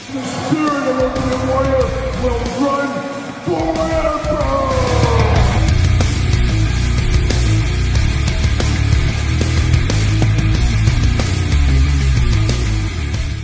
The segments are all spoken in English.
The spirit of Ultimate Warrior will run forever!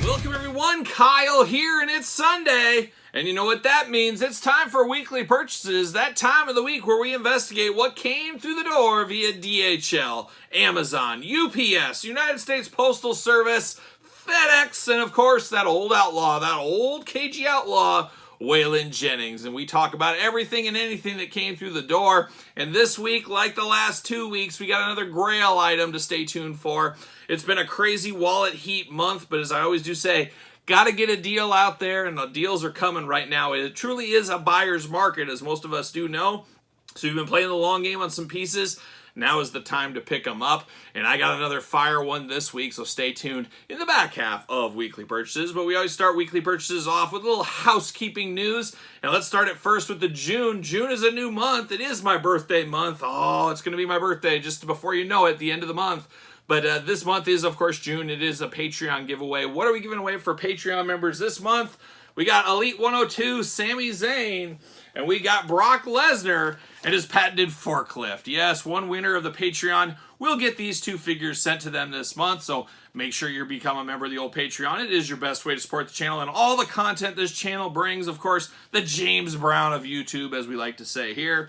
Welcome everyone, Kyle here, and it's Sunday. And you know what that means? It's time for weekly purchases, that time of the week where we investigate what came through the door via DHL, Amazon, UPS, United States Postal Service, FedEx, and of course that old outlaw, that old cagey outlaw, Waylon Jennings. And we talk about everything and anything that came through the door. And this week, like the last 2 weeks, we got another Grail item to stay tuned for. It's been a crazy wallet heat month, but as I always do say, got to get a deal out there, and the deals are coming right now. It truly is a buyer's market, as most of us do know. So you've been playing the long game on some pieces. Now is the time to pick them up. And I got another fire one this week, so stay tuned in the back half of weekly purchases. But we always start weekly purchases off with a little housekeeping news. And let's start it first with the June. June is a new month. It is my birthday month. Oh, it's going to be my birthday just before you know it, the end of the month. But this month is, of course, June. It is a Patreon giveaway. What are we giving away for Patreon members this month? We got Elite 102, Sami Zayn, and we got Brock Lesnar and his patented forklift. Yes, one winner of the Patreon will get these two figures sent to them this month, so make sure you become a member of the old Patreon. It is your best way to support the channel and all the content this channel brings. Of course, the James Brown of YouTube, as we like to say here.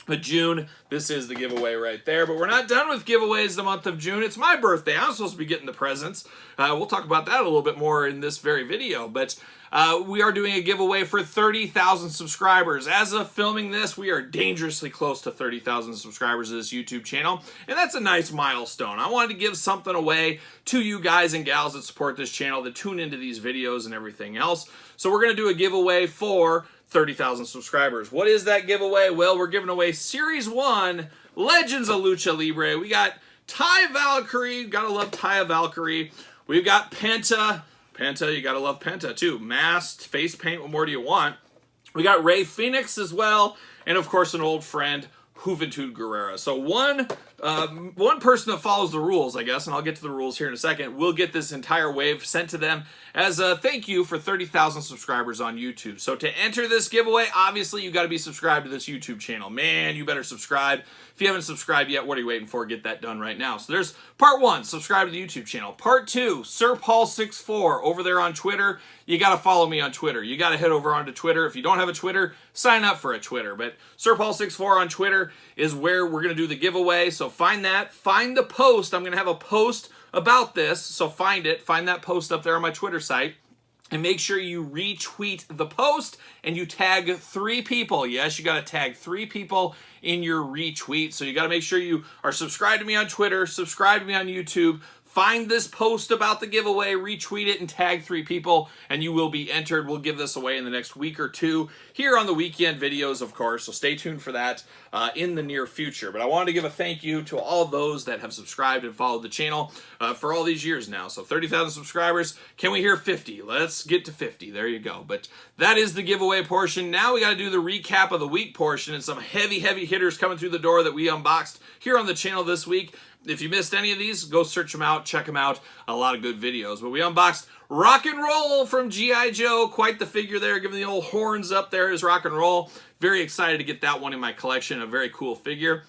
But June, this is the giveaway right there. But we're not done with giveaways the month of June. It's my birthday. I'm supposed to be getting the presents. We'll talk about that a little bit more in this very video. But we are doing a giveaway for 30,000 subscribers. As of filming this, we are dangerously close to 30,000 subscribers to this YouTube channel. And that's a nice milestone. I wanted to give something away to you guys and gals that support this channel, that tune into these videos and everything else. So we're going to do a giveaway for 30,000 subscribers. What is that giveaway? Well, we're giving away Series 1 Legends of Lucha Libre. We got Ty Valkyrie. Gotta love Ty Valkyrie. We've got Penta. Penta, you gotta love Penta too. Masked, face paint, what more do you want? We got Rey Fenix as well. And of course, an old friend, Juventud Guerrera. So one person that follows the rules, I guess, and I'll get to the rules here in a second, will get this entire wave sent to them as a thank you for 30,000 subscribers on YouTube. So to enter this giveaway, obviously you got to be subscribed to this YouTube channel. Man, you better subscribe. If you haven't subscribed yet, what are you waiting for? Get that done right now. So there's part one, subscribe to the YouTube channel. Part two, SirPaul64 over there on Twitter. You got to follow me on Twitter. You got to head over onto Twitter. If you don't have a Twitter, sign up for a Twitter. But SirPaul64 on Twitter is where we're going to do the giveaway. So find that. Find the post. I'm going to have a post about this. So find it. Find that post up there on my Twitter site. And make sure you retweet the post and you tag 3 people. Yes, you got to tag 3 people in your retweet. So you got to make sure you are subscribed to me on Twitter, subscribe to me on YouTube. Find this post about the giveaway, retweet it, and tag 3 people, and you will be entered. We'll give this away in the next week or two here on the weekend videos, of course, so stay tuned for that in the near future. But I wanted to give a thank you to all those that have subscribed and followed the channel for all these years now. So 30,000 subscribers. Can we hear 50? Let's get to 50. There you go. But that is the giveaway portion. Now we got to do the recap of the week portion and some heavy hitters coming through the door that we unboxed here on the channel this week. If you missed any of these, go search them out, check them out. A lot of good videos. But we unboxed Rock and Roll from G.I. Joe. Quite the figure there, giving the old horns up there is Rock and Roll. Very excited to get that one in my collection. A very cool figure.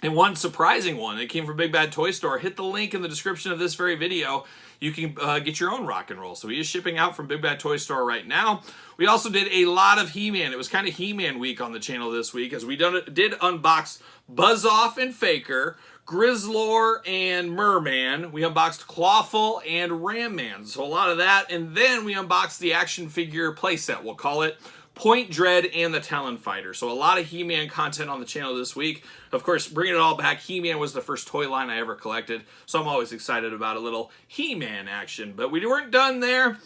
And one surprising one. It came from Big Bad Toy Store. Hit the link in the description of this very video. You can get your own Rock and Roll. So he is shipping out from Big Bad Toy Store right now. We also did a lot of He-Man. It was kind of He-Man week on the channel this week, as we did unbox Buzz-Off and Faker, Grizzlor and Merman. We unboxed Clawful and Ram Man. So a lot of that. And then we unboxed the action figure playset, we'll call it, Point Dread and the Talon Fighter. So a lot of He-Man content on the channel this week. Of course, bringing it all back, He-Man was the first toy line I ever collected. So I'm always excited about a little He-Man action. But we weren't done there.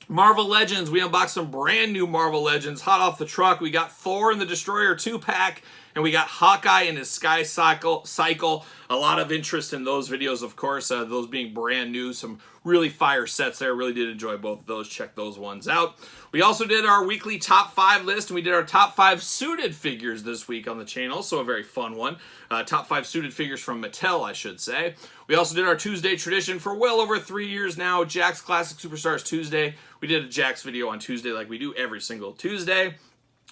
Marvel Legends, we unboxed some brand new Marvel Legends hot off the truck. We got Thor and the Destroyer 2-pack, And we got Hawkeye and his Sky Cycle. A lot of interest in those videos, of course, those being brand new. Some really fire sets there. Really did enjoy both of those. Check those ones out. We also did our weekly top 5 list, and we did our top 5 suited figures this week on the channel, so a very fun one. Top 5 suited figures from Mattel, I should say. We also did our Tuesday tradition for well over 3 years now, Jakks Classic Superstars Tuesday. We did a Jakks video on Tuesday like we do every single Tuesday.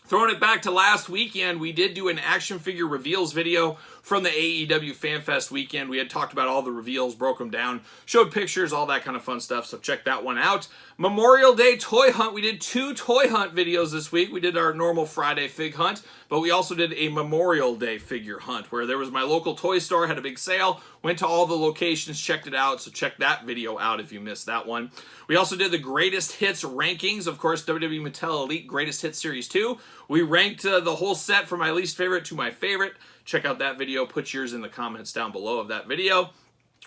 Throwing it back to last weekend, we did do an action figure reveals video from the AEW FanFest weekend. We had talked about all the reveals, broke them down, showed pictures, all that kind of fun stuff, so check that one out. Memorial Day Toy Hunt, we did 2 toy hunt videos this week. We did our normal Friday fig hunt, but we also did a Memorial Day figure hunt, where there was my local toy store, had a big sale, went to all the locations, checked it out, so check that video out if you missed that one. We also did the Greatest Hits rankings, of course, WWE Mattel Elite Greatest Hits Series 2. We ranked the whole set from my least favorite to my favorite. Check out that video. Put yours in the comments down below of that video.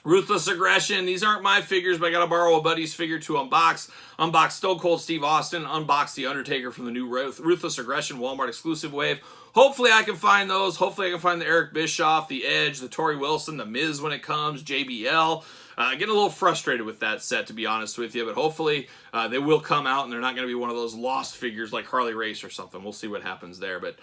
Ruthless Aggression. These aren't my figures, but I got to borrow a buddy's figure to unbox. Unbox Stone Cold Steve Austin. Unbox The Undertaker from the new Ruthless Aggression Walmart exclusive wave. Hopefully I can find those. Hopefully I can find the Eric Bischoff, the Edge, the Torrie Wilson, the Miz when it comes, JBL. Getting a little frustrated with that set, to be honest with you, but hopefully they will come out and they're not going to be one of those lost figures like Harley Race or something. We'll see what happens there, but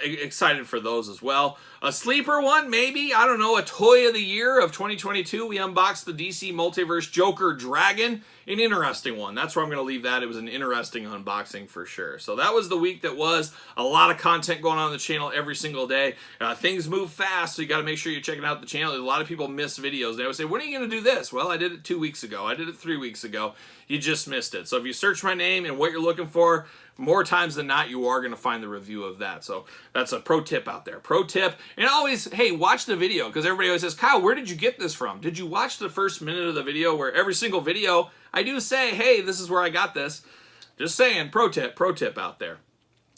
excited for those as well. A sleeper one, maybe, I don't know, a toy of the year of 2022. We unboxed the DC Multiverse Joker Dragon. An interesting one. That's where I'm going to leave that. It was an interesting unboxing for sure. So that was the week that was. A lot of content going on the channel every single day. Things move fast, so you got to make sure you're checking out the channel. A lot of people miss videos. They always say, when are you going to do this? Well, I did it 2 weeks ago. I did it 3 weeks ago. You just missed it. So if you search my name and what you're looking for, more times than not, you are going to find the review of that. So that's a pro tip out there. Pro tip. And always, hey, watch the video, because everybody always says, Kyle, where did you get this from? Did you watch the first minute of the video, where every single video I do say, hey, this is where I got this. Just saying, pro tip out there.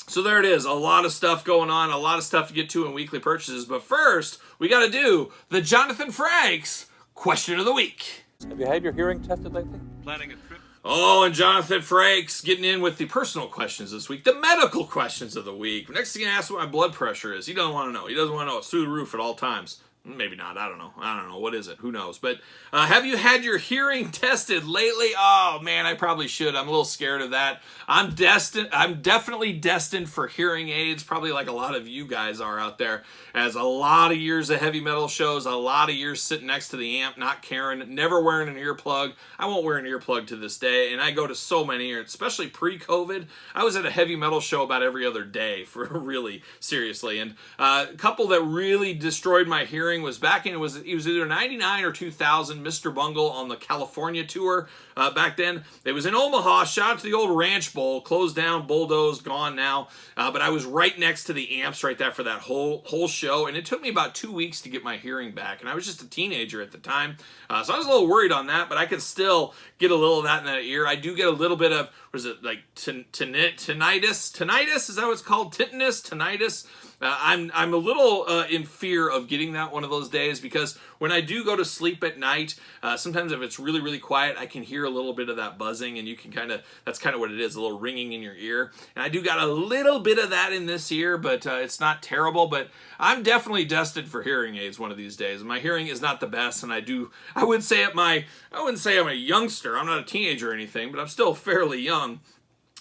So there it is. A lot of stuff going on, a lot of stuff to get to in weekly purchases. But first, we got to do the Jonathan Frakes Question of the Week. Have you had your hearing tested lately? Planning a trip. Oh, and Jonathan Frakes getting in with the personal questions this week, the medical questions of the week. Next thing he asks what my blood pressure is. He doesn't want to know. He doesn't want to know. It's through the roof at all times. Maybe not. I don't know. What is it? Who knows? But have you had your hearing tested lately? Oh, man, I probably should. I'm a little scared of that. I'm definitely destined for hearing aids, probably like a lot of you guys are out there, as a lot of years of heavy metal shows, a lot of years sitting next to the amp, not caring, never wearing an earplug. I won't wear an earplug to this day, and I go to so many, especially pre-COVID. I was at a heavy metal show about every other day, for really, seriously. And a couple that really destroyed my hearing was back in, it was either 99 or 2000, Mr. Bungle on the California tour back then. It was in Omaha. Shout out to the old Ranch Bowl, closed down, bulldozed, gone now. But I was right next to the amps right there for that whole show, and it took me about 2 weeks to get my hearing back, and I was just a teenager at the time. So I was a little worried on that, but I could still get a little of that in that ear. I do get a little bit of, was it like tinnitus? Tinnitus? Is that what it's called? Tinnitus? I'm a little in fear of getting that one of those days, because when I do go to sleep at night, sometimes if it's really, really quiet, I can hear a little bit of that buzzing, and you can that's kind of what it is, a little ringing in your ear. And I do got a little bit of that in this ear, but it's not terrible. But I'm definitely destined for hearing aids one of these days. My hearing is not the best, and I wouldn't say I'm a youngster. I'm not a teenager or anything, but I'm still fairly young.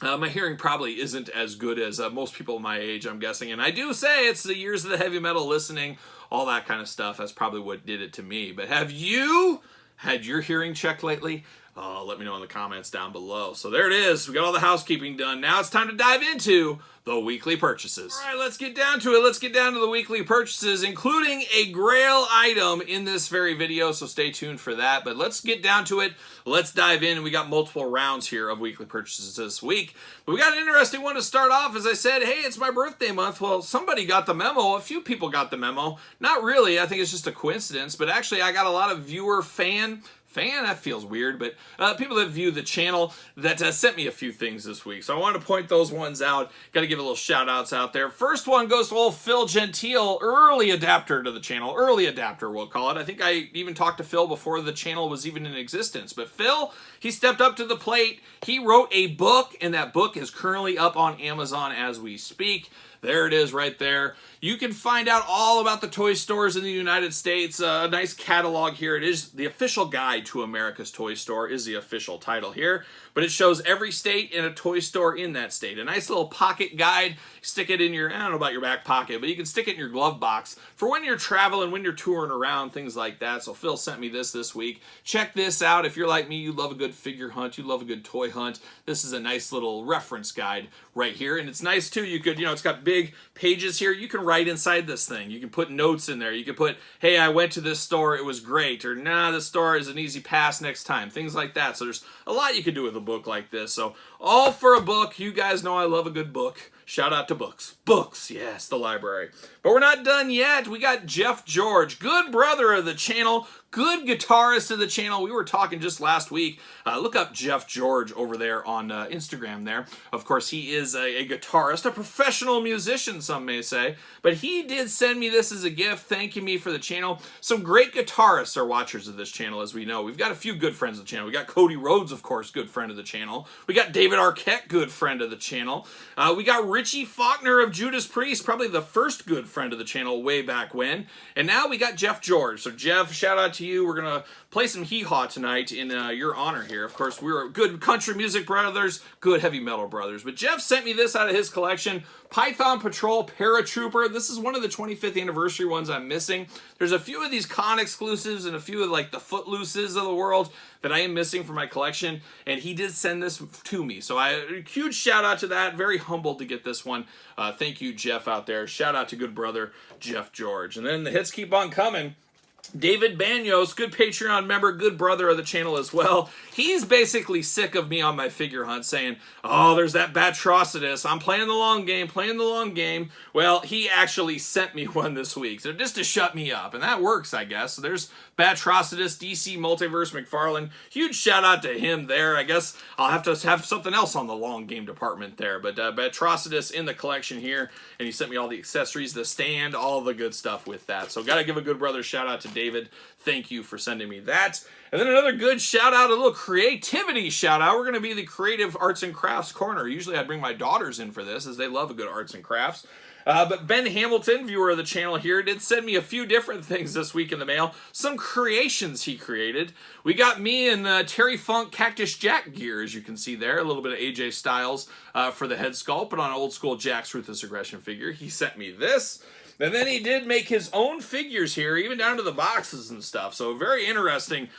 My hearing probably isn't as good as most people my age, I'm guessing. And I do say it's the years of the heavy metal listening, all that kind of stuff. That's probably what did it to me. But have you had your hearing checked lately? Let me know in the comments down below. So there it is. We got all the housekeeping done. Now it's time to dive into the weekly purchases. All right, let's get down to it. Let's get down to the weekly purchases, including a Grail item in this very video, so stay tuned for that. But let's get down to it. Let's dive in. We got multiple rounds here of weekly purchases this week. But we got an interesting one to start off. As I said, hey, it's my birthday month. Well, somebody got the memo. A few people got the memo. Not really. I think it's just a coincidence. But actually, I got a lot of viewer fan, that feels weird, but people that view the channel that sent me a few things this week. So I want to point those ones out. Got to give a little shout outs out there. First one goes to old Phil Gentile, early adapter to the channel. Early adapter, we'll call it. I think I even talked to Phil before the channel was even in existence. But Phil, he stepped up to the plate. He wrote a book, and that book is currently up on Amazon as we speak. There it is right there. You can find out all about the toy stores in the United States. A nice catalog here. It is the official guide to America's Toy Store is the official title here. But it shows every state and a toy store in that state. A nice little pocket guide. Stick it in your, I don't know about your back pocket, but you can stick it in your glove box for when you're traveling, when you're touring around, things like that. So Phil sent me this week. Check this out. If you're like me, you love a good figure hunt, you love a good toy hunt. This is a nice little reference guide right here. And it's nice too. You could, it's got big pages here. You can write inside this thing. You can put notes in there. You can put, hey, I went to this store, it was great. Or nah, this store is an easy pass next time. Things like that. So there's a lot you could do with a book like this. So all for a book. You guys know I love a good book. Shout out to books. Books, yes, the library. But we're not done yet. We got Jeff George, good brother of the channel, good guitarist of the channel. We were talking just last week. Look up Jeff George over there on Instagram there. Of course, he is a guitarist, a professional musician, some may say. But he did send me this as a gift, thanking me for the channel. Some great guitarists are watchers of this channel, as we know. We've got a few good friends of the channel. We got Cody Rhodes, of course, good friend of the channel. We got David Arquette, good friend of the channel. We got Richie Faulkner of Judas Priest, probably the first good friend of the channel way back when. And now we got Jeff George. So Jeff, shout out to you. We're going to play some hee-haw tonight in your honor here. Of course, we're good country music brothers, good heavy metal brothers. But Jeff sent me this out of his collection, Python Patrol Paratrooper. This is one of the 25th anniversary ones I'm missing. There's a few of these con exclusives and a few of like the Footlooses of the world that I am missing from my collection, and he did send this to me. So a huge shout out to that. Very humbled to get this one. Thank you, Jeff, out there. Shout out to good brother Jeff George. And then the hits keep on coming. David Banyos, good Patreon member, good brother of the channel as well. He's basically sick of me on my figure hunt saying, oh, there's that Batrocitus. I'm playing the long game, playing the long game. Well, he actually sent me one this week, so just to shut me up. And that works, I guess. So there's Batrocitus, DC Multiverse McFarlane. Huge shout out to him there. I guess I'll have to have something else on the long game department there. But Batrocitus in the collection here. And he sent me all the accessories, the stand, all the good stuff with that. So got to give a good brother shout out to David. Thank you for sending me that. And then another good shout out, a little creativity shout out. We're going to be the Creative Arts and Crafts Corner. Usually I bring my daughters in for this as they love a good arts and crafts. But Ben Hamilton, viewer of the channel here, did send me a few different things this week in the mail. Some creations he created. We got me in the Terry Funk Cactus Jack gear, as you can see there. A little bit of AJ Styles for the head sculpt, but on an old school Jack's Ruthless Aggression figure. He sent me this. And then he did make his own figures here, even down to the boxes and stuff. So very interesting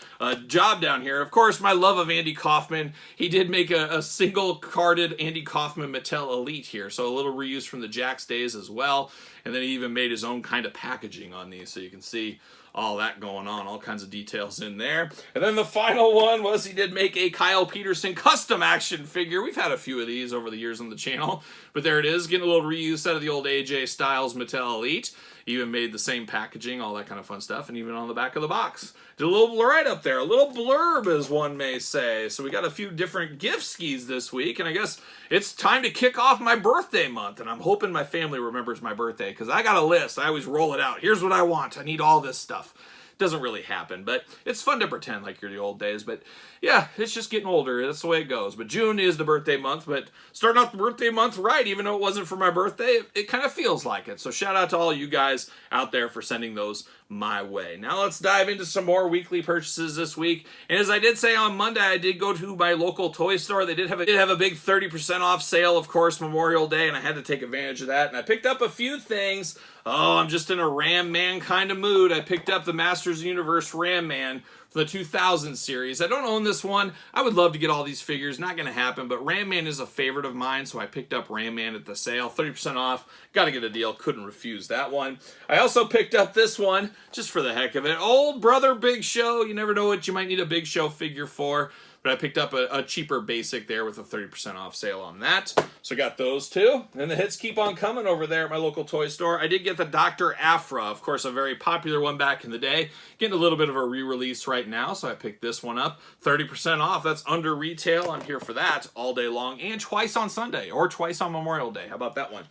job down here. Of course, my love of Andy Kaufman. He did make a single-carded Andy Kaufman Mattel Elite here. So a little reuse from the Jack's days as well. And then he even made his own kind of packaging on these. So you can see all that going on, all kinds of details in there. And then the final one was he did make a Kyle Peterson custom action figure. We've had a few of these over the years on the channel, but there it is, getting a little reuse out of the old AJ Styles Mattel Elite. Even made the same packaging, all that kind of fun stuff, and even on the back of the box. Did a little right up there, a little blurb, as one may say. So we got a few different gift skis this week, and I guess it's time to kick off my birthday month, and I'm hoping my family remembers my birthday, because I got a list. I always roll it out. Here's what I want. I need all this stuff. Doesn't really happen, but it's fun to pretend like you're the old days. But yeah, it's just getting older. That's the way it goes. But June is the birthday month, but starting out the birthday month right, even though it wasn't for my birthday, it kind of feels like it. So shout out to all you guys out there for sending those my way. Now let's dive into some more weekly purchases this week. And as I did say on Monday, I did go to my local toy store. They did have a big 30% off sale, of course, Memorial Day, and I had to take advantage of that. And I picked up a few things. Oh, I'm just in a Ram Man kind of mood. I picked up the Masters of the Universe Ram Man from the 2000 series. I don't own this one. I would love to get all these figures. Not going to happen, but Ram Man is a favorite of mine, so I picked up Ram Man at the sale. 30% off. Got to get a deal. Couldn't refuse that one. I also picked up this one, just for the heck of it. Old Brother Big Show. You never know what you might need a Big Show figure for. But I picked up a cheaper basic there with a 30% off sale on that. So I got those two. And the hits keep on coming over there at my local toy store. I did get the Dr. Aphra, of course, a very popular one back in the day. Getting a little bit of a re-release right now, so I picked this one up. 30% off. That's under retail. I'm here for that all day long. And twice on Sunday, or twice on Memorial Day. How about that one?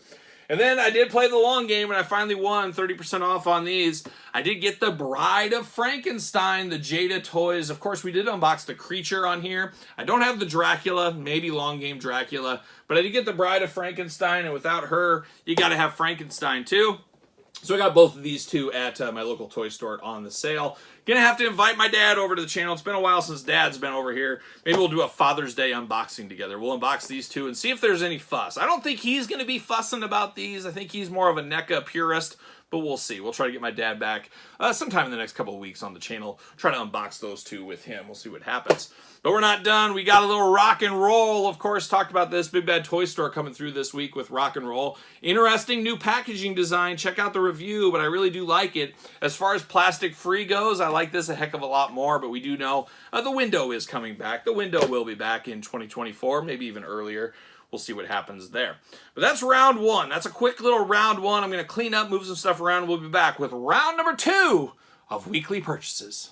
And then I did play the long game, and I finally won 30% off on these. I did get the Bride of Frankenstein, the Jada toys. Of course, we did unbox the creature on here. I don't have the Dracula, maybe long game Dracula, but I did get the Bride of Frankenstein, and without her, you got to have Frankenstein too. So I got both of these two at my local toy store on the sale. Gonna have to invite my dad over to the channel. It's been a while since Dad's been over here. Maybe we'll do a Father's Day unboxing together. We'll unbox these two and see if there's any fuss. I don't think he's gonna be fussing about these. I think he's more of a NECA purist, but we'll see. We'll try to get my dad back sometime in the next couple of weeks on the channel. Try to unbox those two with him. We'll see what happens. But we're not done. We got a little rock and roll. Of course, talked about this. Big Bad Toy Store coming through this week with rock and roll. Interesting new packaging design. Check out the review, but I really do like it. As far as plastic free goes, I like this a heck of a lot more, but we do know the window is coming back. The window will be back in 2024, maybe even earlier. We'll see what happens there. But that's round one. That's a quick little round one. I'm going to clean up, move some stuff around. We'll be back with round number 2 of weekly purchases.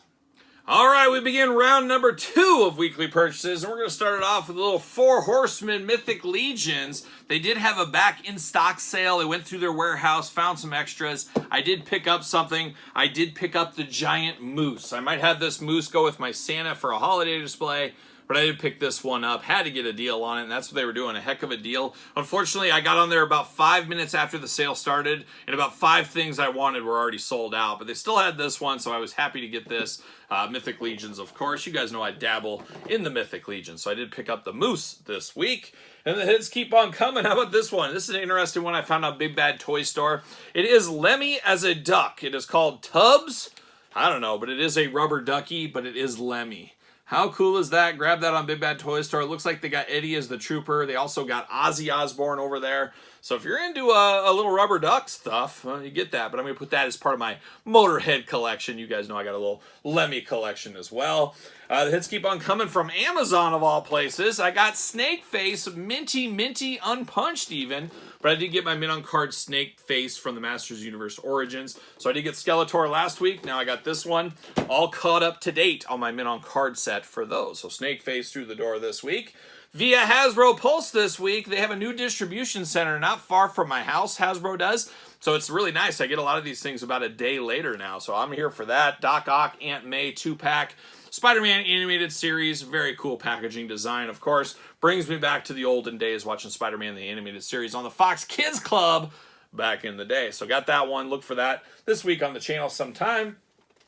All right, we begin round number 2 of weekly purchases, and we're going to start it off with a little 4 Horsemen Mythic Legions. They did have a back in stock sale. They went through their warehouse, found some extras. I did pick up something. I did pick up the giant moose. I might have this moose go with my Santa for a holiday display, but I did pick this one up. Had to get a deal on it, and that's what they were doing, a heck of a deal. Unfortunately, I got on there about 5 minutes after the sale started, and about 5 things I wanted were already sold out, but they still had this one, so I was happy to get this. Mythic Legions, of course. You guys know I dabble in the Mythic Legions, so I did pick up the moose this week. And the hits keep on coming. How about this one? This is an interesting one I found on Big Bad Toy Store. It is Lemmy as a duck. It is called Tubbs. I don't know, but it is a rubber ducky, but it is Lemmy. How cool is that? Grab that on Big Bad Toy Store. It looks like they got Eddie as the trooper. They also got Ozzy Osbourne over there. So if you're into a little rubber duck stuff, you get that. But I'm going to put that as part of my Motorhead collection. You guys know I got a little Lemmy collection as well. The hits keep on coming from Amazon of all places. I got Snake Face, Minty Unpunched even. But I did get my Min on Card Snake Face from the Masters Universe Origins. So I did get Skeletor last week. Now I got this one all caught up to date on my Min on Card set for those. So Snake Face through the door this week. Via Hasbro Pulse this week, they have a new distribution center not far from my house, Hasbro does. So it's really nice. I get a lot of these things about a day later now. So I'm here for that. Doc Ock, Aunt May 2-pack. Spider-Man animated series, very cool packaging design, of course. Brings me back to the olden days watching Spider-Man the animated series on the Fox Kids Club back in the day. So got that one. Look for that this week on the channel sometime.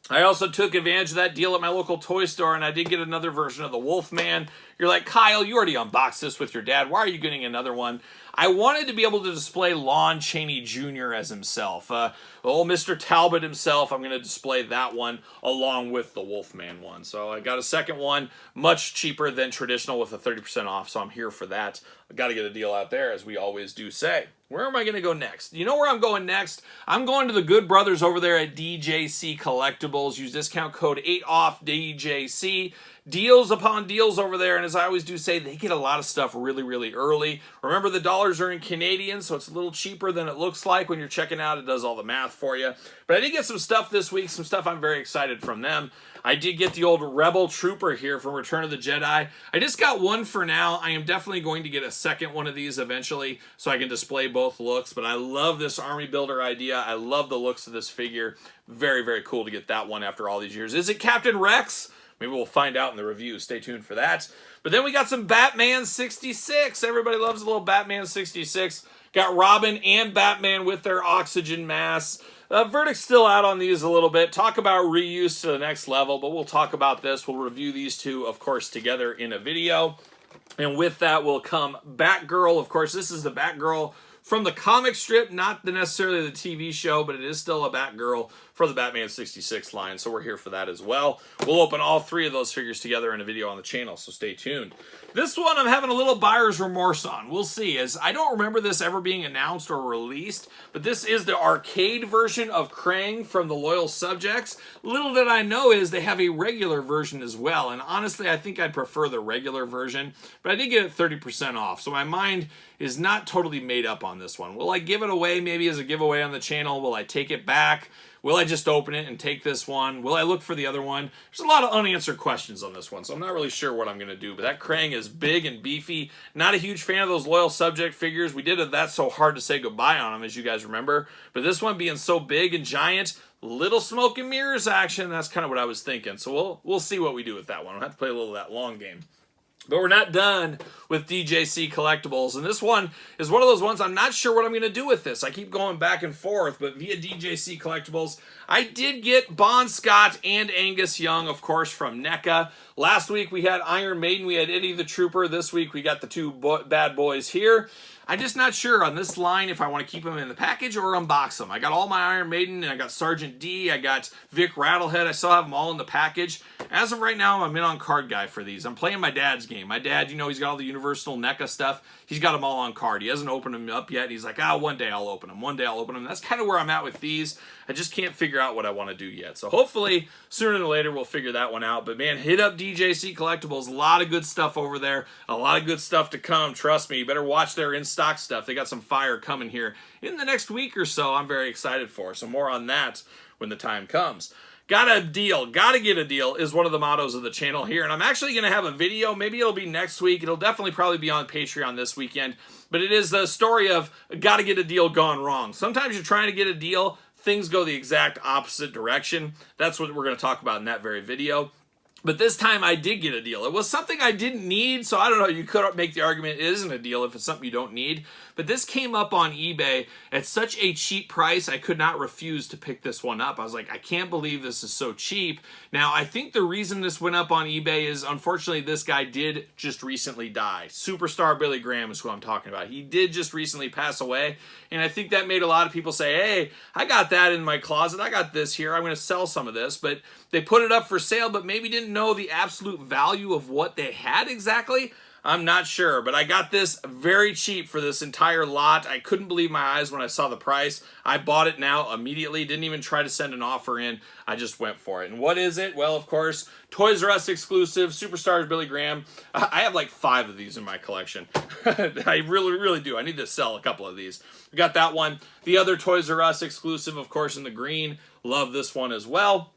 I also took advantage of that deal at my local toy store, and I did get another version of the Wolfman. You're like, Kyle, you already unboxed this with your dad. Why are you getting another one? I wanted to be able to display Lon Chaney Jr. as himself. Old Mr. Talbot himself, I'm going to display that one along with the Wolfman one. So I got a second one, much cheaper than traditional with a 30% off, so I'm here for that. I've got to get a deal out there, as we always do say. Where am I going to go next? You know where I'm going next? I'm going to the good brothers over there at DJC Collectibles. Use discount code 8OFFDJC. Deals upon deals over there, and as I always do say, they get a lot of stuff really, really early. Remember, the dollars are in Canadian, so it's a little cheaper than it looks like when you're checking out. It does all the math for you. But I did get some stuff this week, some stuff I'm very excited from them. I did get the old Rebel Trooper here from Return of the Jedi. I just got one for now. I am definitely going to get a second one of these eventually so I can display both looks. But I love this army builder idea. I love the looks of this figure. Very, very cool to get that one after all these years. Is it Captain Rex? Maybe we'll find out in the review. Stay tuned for that. But then we got some Batman 66. Everybody loves a little Batman 66. Got Robin and Batman with their oxygen masks. Verdict's still out on these a little bit. Talk about reuse to the next level, but we'll talk about this. We'll review these two, of course, together in a video. And with that will come Batgirl. Of course, this is the Batgirl from the comic strip, not necessarily the TV show, but it is still a Batgirl for the Batman 66 line, so we're here for that as well. We'll open all 3 of those figures together in a video on the channel, so stay tuned. This one I'm having a little buyer's remorse on. We'll see, as I don't remember this ever being announced or released, but this is the arcade version of Krang from the Loyal Subjects. Little did I know is they have a regular version as well, and honestly, I think I'd prefer the regular version, but I did get it 30% off, so my mind is not totally made up on this one. Will I give it away maybe as a giveaway on the channel? Will I take it back? Will I just open it and take this one? Will I look for the other one? There's a lot of unanswered questions on this one, so I'm not really sure what I'm going to do. But that Krang is big and beefy. Not a huge fan of those Loyal Subject figures. We did it That's So Hard to Say Goodbye on them, as you guys remember. But this one being so big and giant, little smoke and mirrors action, that's kind of what I was thinking. So we'll see what we do with that one. We'll have to play a little of that long game. But we're not done with DJC Collectibles. And this one is one of those ones I'm not sure what I'm going to do with this. I keep going back and forth, but via DJC Collectibles, I did get Bon Scott and Angus Young, of course, from NECA. Last week we had Iron Maiden, we had Eddie the Trooper. This week we got the two bad boys here. I'm just not sure on this line if I want to keep them in the package or unbox them. I got all my Iron Maiden, and I got Sergeant D, I got Vic Rattlehead. I still have them all in the package. As of right now, I'm in on card guy for these. I'm playing my dad's game. My dad, you know, he's got all the Universal NECA stuff. He's got them all on card. He hasn't opened them up yet. He's like, one day I'll open them. One day I'll open them. That's kind of where I'm at with these. I just can't figure out what I want to do yet. So hopefully, sooner than later, we'll figure that one out. But man, hit up DJC Collectibles. A lot of good stuff over there. A lot of good stuff to come. Trust me. You better watch their in-stock stuff. They got some fire coming here in the next week or so. I'm very excited for. So more on that when the time comes. Got a deal. Gotta get a deal is one of the mottos of the channel here. And I'm actually going to have a video. Maybe it'll be next week. It'll definitely probably be on Patreon this weekend. But it is the story of gotta get a deal gone wrong. Sometimes you're trying to get a deal. Things go the exact opposite direction. That's what we're going to talk about in that very video. But this time I did get a deal. It was something I didn't need, so I don't know, you could make the argument it isn't a deal if it's something you don't need. But this came up on eBay at such a cheap price, I could not refuse to pick this one up. I was like, I can't believe this is so cheap. Now, I think the reason this went up on eBay is, unfortunately, this guy did just recently die. Superstar Billy Graham is who I'm talking about. He did just recently pass away, and I think that made a lot of people say, hey, I got that in my closet. I got this here. I'm going to sell some of this. But they put it up for sale, but maybe didn't know the absolute value of what they had exactly. I'm not sure, but I got this very cheap for this entire lot. I couldn't believe my eyes when I saw the price. I bought it now immediately. Didn't even try to send an offer in. I just went for it. And what is it? Well, of course, Toys R Us exclusive, Superstars Billy Graham. I have like 5 of these in my collection. I really do. I need to sell a couple of these. We got that one. The other Toys R Us exclusive, of course, in the green. Love this one as well.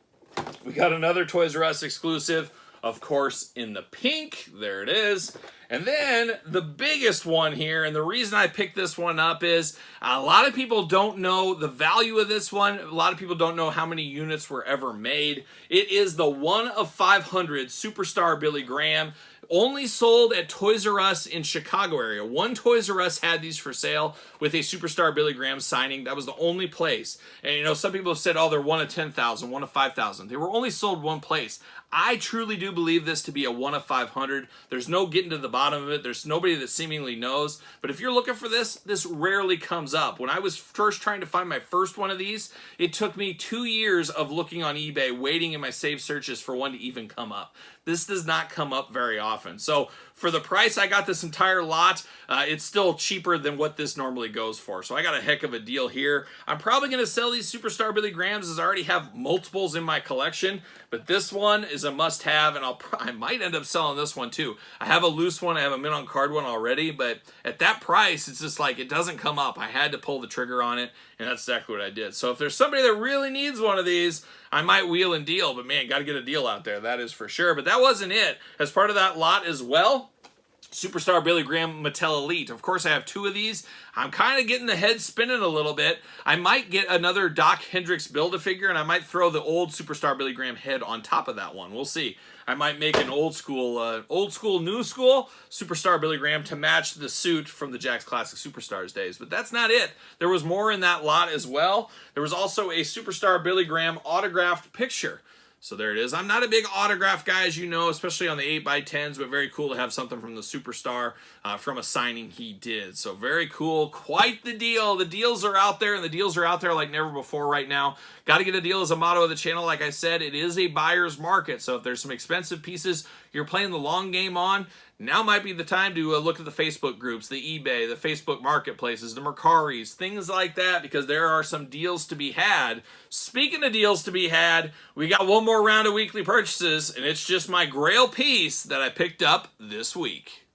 We got another Toys R Us exclusive, of course, in the pink. There it is. And then the biggest one here, and the reason I picked this one up is a lot of people don't know the value of this one. A lot of people don't know how many units were ever made. It is the 1 of 500 Superstar Billy Graham. Only sold at Toys R Us in Chicago area. One Toys R Us had these for sale with a Superstar Billy Graham signing. That was the only place. And you know, some people have said, oh, they're 1 of 10,000, 1 of 5,000. They were only sold one place. I truly do believe this to be a 1 of 500. There's no getting to the bottom of it. There's nobody that seemingly knows. But if you're looking for this, this rarely comes up. When I was first trying to find my first one of these, it took me 2 years of looking on eBay, waiting in my saved searches for one to even come up. This does not come up very often. So for the price I got this entire lot, it's still cheaper than what this normally goes for. So I got a heck of a deal here. I'm probably going to sell these Superstar Billy Grahams as I already have multiples in my collection. But this one is a must-have, and I might end up selling this one too. I have a loose one. I have a mint-on card one already. But at that price, it's just like it doesn't come up. I had to pull the trigger on it, and that's exactly what I did. So if there's somebody that really needs one of these, I might wheel and deal. But man, got to get a deal out there. That is for sure. But that wasn't it. As part of that lot as well, Superstar Billy Graham Mattel Elite. Of course, I have 2 of these. I'm kind of getting the head spinning a little bit. I might get another Doc Hendricks Build-A-Figure, and I might throw the old Superstar Billy Graham head on top of that one. We'll see. I might make an old school, new school Superstar Billy Graham to match the suit from the Jakks Classic Superstars days. But that's not it. There was more in that lot as well. There was also a Superstar Billy Graham autographed picture. So there it is. I'm not a big autograph guy, as you know, especially on the 8x10s, but very cool to have something from the Superstar from a signing he did. So very cool. Quite the deal. The deals are out there, and the deals are out there like never before right now. Got to get a deal is a motto of the channel. Like I said, it is a buyer's market. So if there's some expensive pieces you're playing the long game on, now might be the time to look at the Facebook groups, the eBay, the Facebook marketplaces, the Mercaris, things like that, because there are some deals to be had. Speaking of deals to be had, we got one more round of weekly purchases, and it's just my Grail piece that I picked up this week.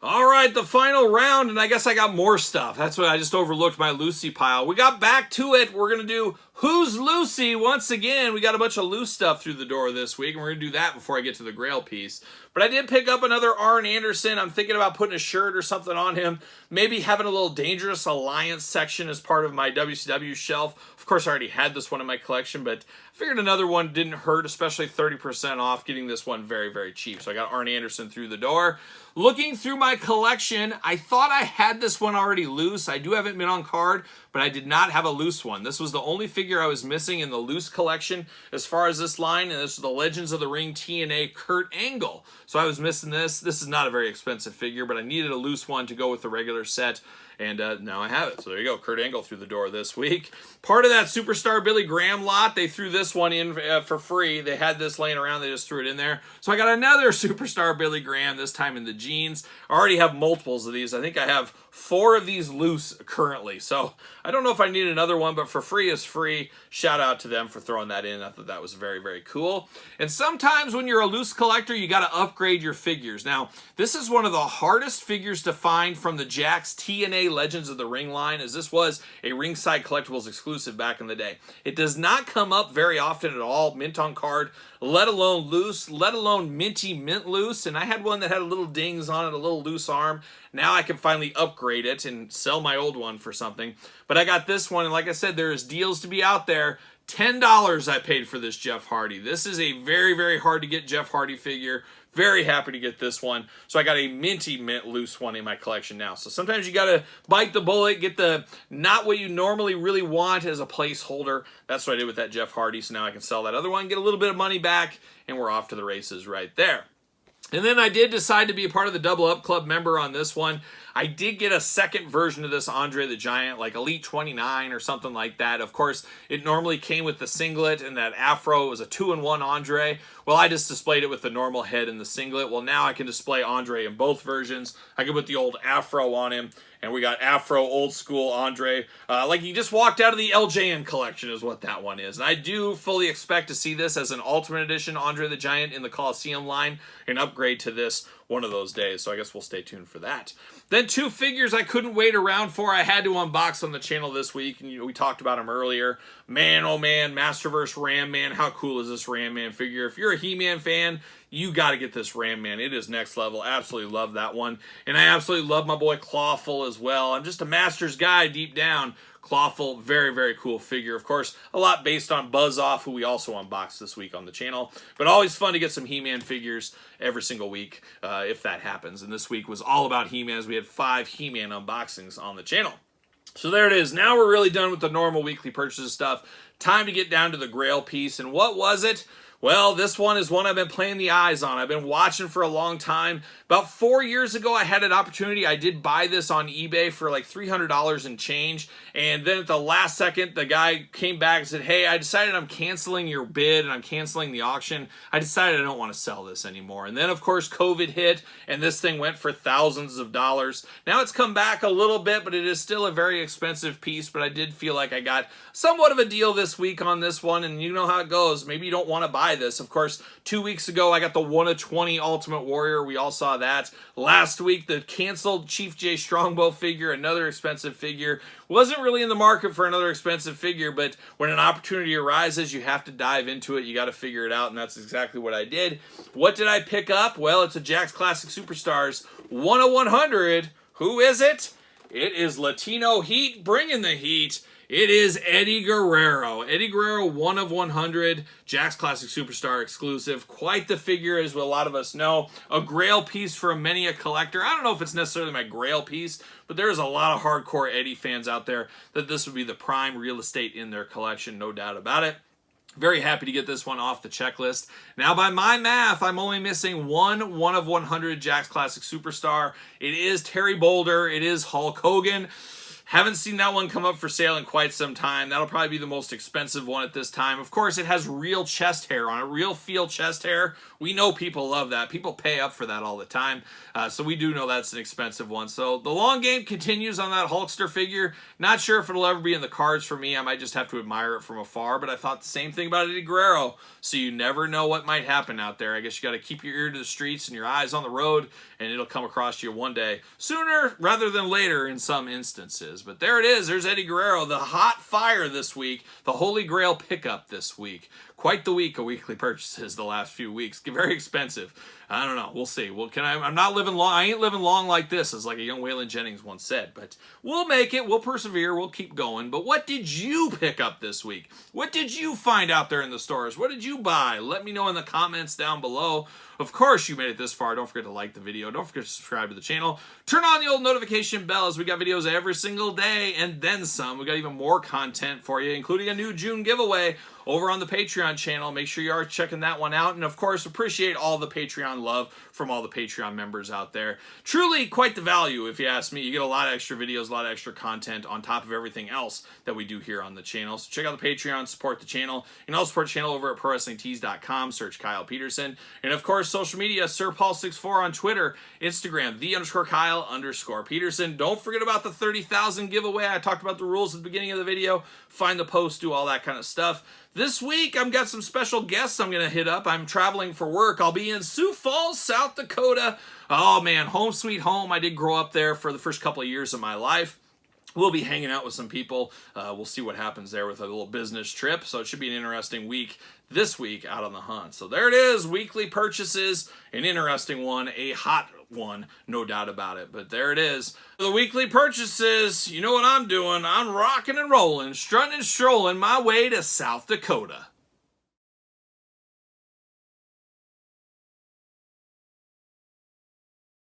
All right, the final round, and I guess I got more stuff. That's what I just overlooked my Lucy pile. We got back to it. We're going to do Who's Lucy? Once again, we got a bunch of loose stuff through the door this week, and we're going to do that before I get to the Grail piece. But I did pick up another Arn Anderson. I'm thinking about putting a shirt or something on him. Maybe having a little Dangerous Alliance section as part of my WCW shelf. Of course, I already had this one in my collection, but I figured another one didn't hurt, especially 30% off, getting this one very, very cheap. So I got Arn Anderson through the door. Looking through my collection, I thought I had this one already loose. I do have it mint on card, but I did not have a loose one. This was the only figure I was missing in the loose collection as far as this line, and this is the Legends of the Ring TNA Kurt Angle. So I was missing this. This is not a very expensive figure, but I needed a loose one to go with the regular set. And now I have it. So there you go, Kurt Angle through the door this week. Part of that Superstar Billy Graham lot, they threw this one in for free. They had this laying around, they just threw it in there. So I got another Superstar Billy Graham, this time in the jeans. I already have multiples of these. I think I have 4 of these loose currently. So I don't know if I need another one, but for free is free. Shout out to them for throwing that in. I thought that was very, very cool. And sometimes when you're a loose collector, you got to upgrade your figures. Now, this is one of the hardest figures to find from the Jakks TNA Legends of the Ring line, as this was a Ringside Collectibles exclusive back in the day. It does not come up very often at all, mint on card, let alone loose, let alone minty mint loose. And I had one that had a little dings on it, a little loose arm. Now I can finally upgrade it and sell my old one for something. But I got this one, and like I said, there's deals to be out there. $10 I paid for this Jeff Hardy. This is a very, very hard to get Jeff Hardy figure. Very happy to get this one. So I got a minty mint loose one in my collection now. So sometimes you got to bite the bullet, get the not what you normally really want as a placeholder. That's what I did with that Jeff Hardy. So now I can sell that other one, get a little bit of money back, and we're off to the races right there. And then I did decide to be a part of the Double Up Club member on this one. I did get a second version of this Andre the Giant, like Elite 29 or something like that. Of course, it normally came with the singlet and that afro. It was a 2-in-1 Andre. Well, I just displayed it with the normal head and the singlet. Well, now I can display Andre in both versions. I can put the old afro on him. And we got Afro Old School Andre. Like he just walked out of the LJN collection is what that one is. And I do fully expect to see this as an Ultimate Edition Andre the Giant in the Coliseum line. An upgrade to this one of those days. So I guess we'll stay tuned for that. Then 2 figures I couldn't wait around for. I had to unbox on the channel this week. And we talked about them earlier. Man, oh man, Masterverse Ram Man. How cool is this Ram Man figure? If you're a He-Man fan, you got to get this Ram Man. It is next level. Absolutely love that one. And I absolutely love my boy Clawful as well. I'm just a Masters guy deep down. Clawful, very, very cool figure. Of course, a lot based on Buzz Off, who we also unboxed this week on the channel. But always fun to get some He-Man figures every single week, if that happens. And this week was all about He-Man, as we had 5 He-Man unboxings on the channel. So there it is. Now we're really done with the normal weekly purchases stuff. Time to get down to the Grail piece. And what was it? Well, this one is one I've been playing the eyes on. I've been watching for a long time. About 4 years ago, I had an opportunity. I did buy this on eBay for like $300 and change. And then at the last second, the guy came back and said, hey, I decided I'm canceling your bid and I'm canceling the auction. I decided I don't want to sell this anymore. And then, of course, COVID hit and this thing went for thousands of dollars. Now it's come back a little bit, but it is still a very expensive piece. But I did feel like I got somewhat of a deal this week on this one. And you know how it goes. Maybe you don't want to buy this. Of course, 2 weeks ago, I got the 1 of 20 Ultimate Warrior. We all saw that. Last week, the canceled Chief J Strongbow figure, another expensive figure. Wasn't really in the market for another expensive figure, but when an opportunity arises, you have to dive into it. You got to figure it out, and that's exactly what I did. What did I pick up? Well, it's a Jakks Classic Superstars 1 of 100. Who is it? It is Latino Heat, bringing the heat. It is Eddie Guerrero. Eddie Guerrero, 1 of 100, Jakks Classic Superstar exclusive. Quite the figure, as a lot of us know. A Grail piece for many a collector. I don't know if it's necessarily my Grail piece, but there's a lot of hardcore Eddie fans out there that this would be the prime real estate in their collection, no doubt about it. Very happy to get this one off the checklist. Now, by my math, I'm only missing 1 of 100 Jakks Classic Superstar. It is Terry Boulder. It is Hulk Hogan. Haven't seen that one come up for sale in quite some time. That'll probably be the most expensive one at this time. Of course, it has real chest hair on it, real feel chest hair. We know people love that. People pay up for that all the time. So we do know that's an expensive one. So the long game continues on that Hulkster figure. Not sure if it'll ever be in the cards for me. I might just have to admire it from afar. But I thought the same thing about Eddie Guerrero. So you never know what might happen out there. I guess you got to keep your ear to the streets and your eyes on the road, and it'll come across you one day. Sooner rather than later in some instances. is. But there it is. There's Eddie Guerrero, the hot fire this week, the Holy Grail pickup this week. Quite the week of weekly purchases the last few weeks. Very expensive. I don't know. We'll see. Well, I'm not living long. I ain't living long like this, as like a young Waylon Jennings once said. But we'll make it. We'll persevere. We'll keep going. But what did you pick up this week? What did you find out there in the stores? What did you buy? Let me know in the comments down below. Of course, you made it this far. Don't forget to like the video. Don't forget to subscribe to the channel. Turn on the old notification bell, as we got videos every single day and then some. We got even more content for you, including a new June giveaway over on the Patreon channel. Make sure you are checking that one out. And of course, appreciate all the Patreon love from all the Patreon members out there. Truly quite the value, if you ask me. You get a lot of extra videos, a lot of extra content on top of everything else that we do here on the channel. So check out the Patreon, support the channel. You can also support the channel over at ProWrestlingTees.com. Search Kyle Peterson. And of course, social media, SirPaul64 on Twitter, Instagram, _Kyle_Peterson. Don't forget about the 30,000 giveaway. I talked about the rules at the beginning of the video. Find the post, do all that kind of stuff. This week, I've got some special guests I'm going to hit up. I'm traveling for work. I'll be in Sioux Falls, South Dakota. Oh, man, home sweet home. I did grow up there for the first couple of years of my life. We'll be hanging out with some people. We'll see what happens there with a little business trip. So it should be an interesting week this week out on the hunt. So there it is, weekly purchases, an interesting one, a hot one, no doubt about it. But there it is. The weekly purchases, you know what I'm doing. I'm rocking and rolling, strutting and strolling my way to South Dakota.